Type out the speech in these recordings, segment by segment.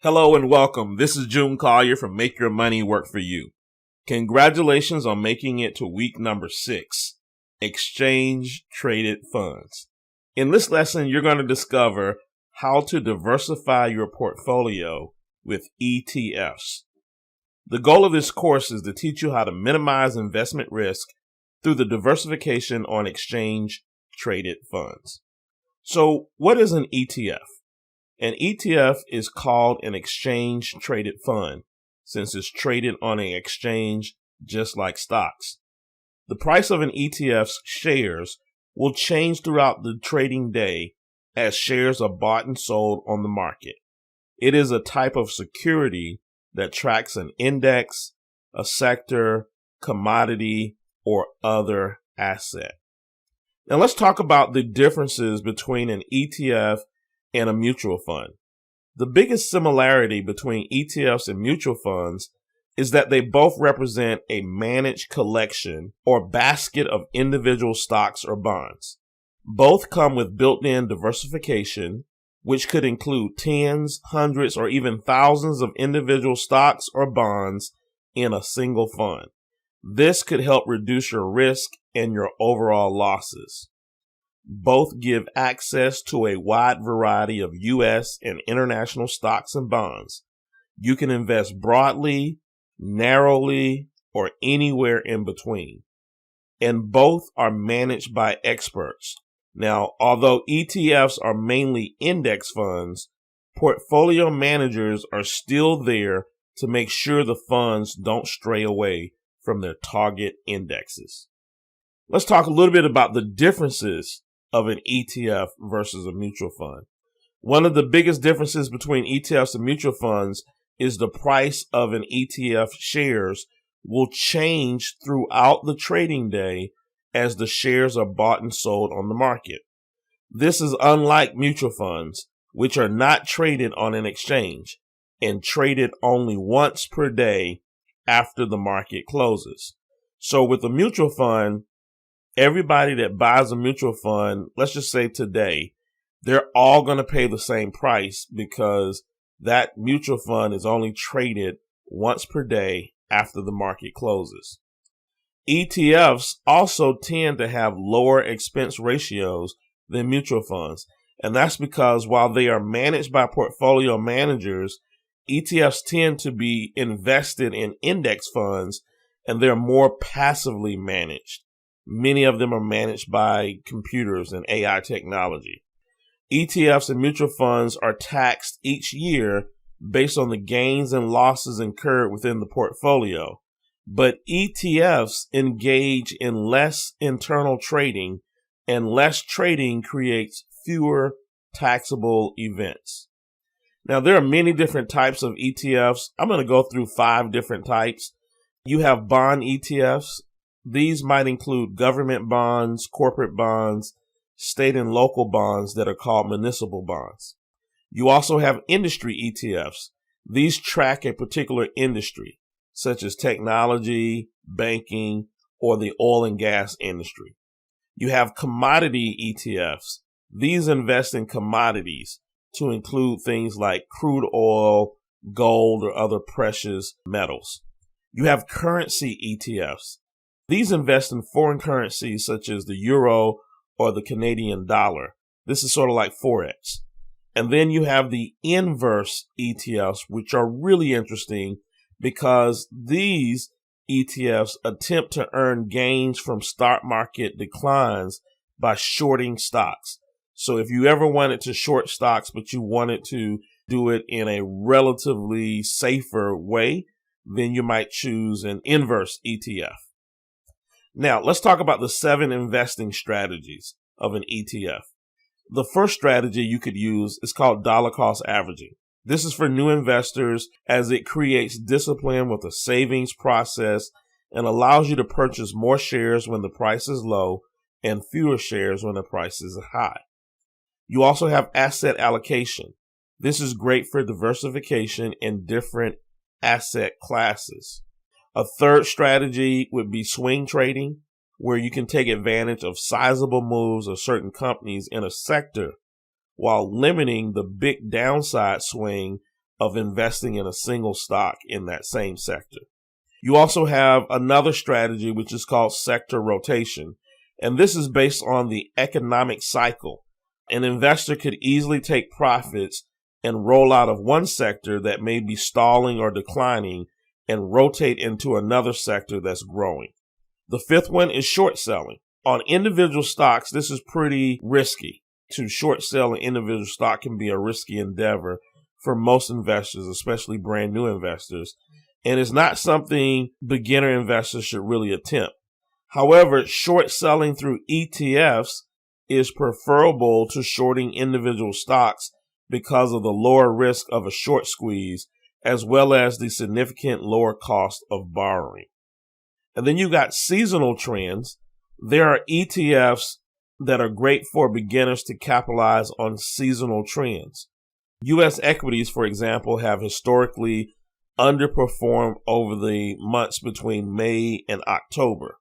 Hello and welcome. This is June Collier from Make Your Money Work For You. Congratulations on making it to week number 6, Exchange Traded Funds. In this lesson, you're going to discover how to diversify your portfolio with ETFs. The goal of this course is to teach you how to minimize investment risk through the diversification on exchange traded funds. So, what is an ETF? An ETF is called an exchange-traded fund since it's traded on an exchange just like stocks. The price of an ETF's shares will change throughout the trading day as shares are bought and sold on the market. It is a type of security that tracks an index, a sector, commodity, or other asset. Now let's talk about the differences between an ETF and a mutual fund. The biggest similarity between ETFs and mutual funds is that they both represent a managed collection or basket of individual stocks or bonds. Both come with built-in diversification, which could include tens, hundreds, or even thousands of individual stocks or bonds in a single fund. This could help reduce your risk and your overall losses. Both give access to a wide variety of U.S. and international stocks and bonds. You can invest broadly, narrowly, or anywhere in between. And both are managed by experts. Now, although ETFs are mainly index funds, portfolio managers are still there to make sure the funds don't stray away from their target indexes. Let's talk a little bit about the differences of an ETF versus a mutual fund. One of the biggest differences between ETFs and mutual funds is the price of an ETF shares will change throughout the trading day as the shares are bought and sold on the market. This is unlike mutual funds, which are not traded on an exchange and traded only once per day after the market closes. So with a mutual fund, everybody that buys a mutual fund, let's just say today, they're all going to pay the same price because that mutual fund is only traded once per day after the market closes. ETFs also tend to have lower expense ratios than mutual funds, and that's because while they are managed by portfolio managers, ETFs tend to be invested in index funds and they're more passively managed. Many of them are managed by computers and AI technology. ETFs and mutual funds are taxed each year based on the gains and losses incurred within the portfolio. But ETFs engage in less internal trading, and less trading creates fewer taxable events. Now, there are many different types of ETFs. I'm going to go through 5 different types. You have bond ETFs. These might include government bonds, corporate bonds, state and local bonds that are called municipal bonds. You also have industry ETFs. These track a particular industry, such as technology, banking, or the oil and gas industry. You have commodity ETFs. These invest in commodities to include things like crude oil, gold, or other precious metals. You have currency ETFs. These invest in foreign currencies such as the euro or the Canadian dollar. This is sort of like Forex. And then you have the inverse ETFs, which are really interesting because these ETFs attempt to earn gains from stock market declines by shorting stocks. So if you ever wanted to short stocks, but you wanted to do it in a relatively safer way, then you might choose an inverse ETF. Now, let's talk about the 7 investing strategies of an ETF. The first strategy you could use is called dollar cost averaging. This is for new investors as it creates discipline with a savings process and allows you to purchase more shares when the price is low and fewer shares when the price is high. You also have asset allocation. This is great for diversification in different asset classes. A third strategy would be swing trading, where you can take advantage of sizable moves of certain companies in a sector while limiting the big downside swing of investing in a single stock in that same sector. You also have another strategy which is called sector rotation, and this is based on the economic cycle. An investor could easily take profits and roll out of one sector that may be stalling or declining and rotate into another sector that's growing. The fifth one is short selling. On individual stocks, this is pretty risky. To short sell an individual stock can be a risky endeavor for most investors, especially brand new investors, and it's not something beginner investors should really attempt. However, short selling through ETFs is preferable to shorting individual stocks because of the lower risk of a short squeeze, as well as the significant lower cost of borrowing. And then you got seasonal trends. There are ETFs that are great for beginners to capitalize on seasonal trends. U.S. equities, for example, have historically underperformed over the months between May and October.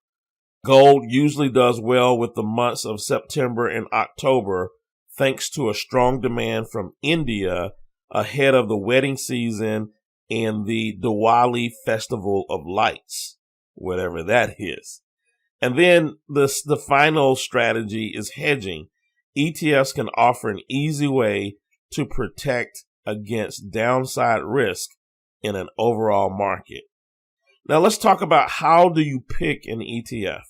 Gold usually does well with the months of September and October, thanks to a strong demand from India ahead of the wedding season and the Diwali Festival of Lights, whatever that is. And then the final strategy is hedging. ETFs can offer an easy way to protect against downside risk in an overall market. Now let's talk about how do you pick an ETF.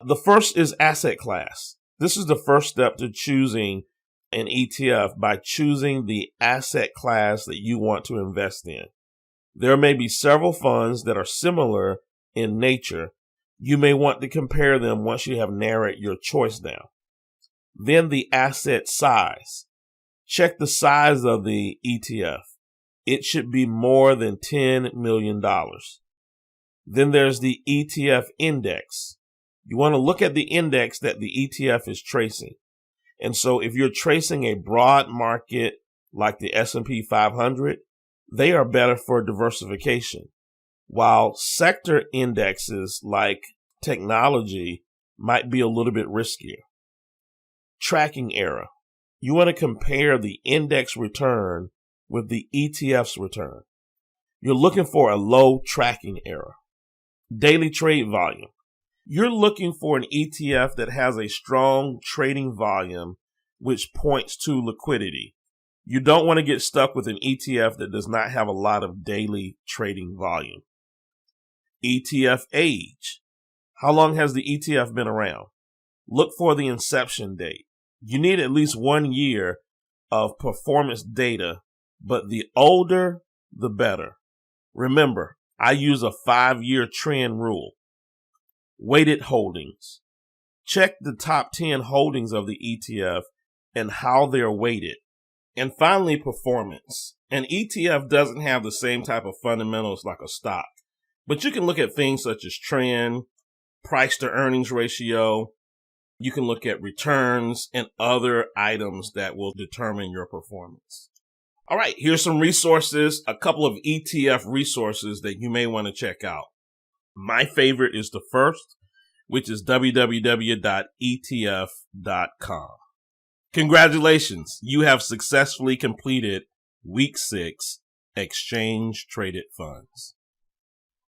The first is asset class. This is the first step to choosing an ETF by choosing the asset class that you want to invest in. There may be several funds that are similar in nature. You may want to compare them once you have narrowed your choice down. Then the asset size. Check the size of the ETF. It should be more than $10 million. Then there's the ETF index. You want to look at the index that the ETF is tracing. And so if you're tracing a broad market like the S&P 500, they are better for diversification. While sector indexes like technology might be a little bit riskier. Tracking error. You want to compare the index return with the ETF's return. You're looking for a low tracking error. Daily trade volume. You're looking for an ETF that has a strong trading volume which points to liquidity. You don't want to get stuck with an ETF that does not have a lot of daily trading volume. ETF age. How long has the ETF been around? Look for the inception date. You need at least 1 year of performance data, but the older, the better. Remember, I use a 5-year trend rule. Weighted holdings. Check the top 10 holdings of the ETF and how they're weighted. And finally, performance. An ETF doesn't have the same type of fundamentals like a stock, but you can look at things such as trend, price to earnings ratio. You can look at returns and other items that will determine your performance. All right, here's some resources, a couple of ETF resources that you may want to check out. My favorite is the first, which is www.etf.com. Congratulations, you have successfully completed Week 6 Exchange Traded Funds.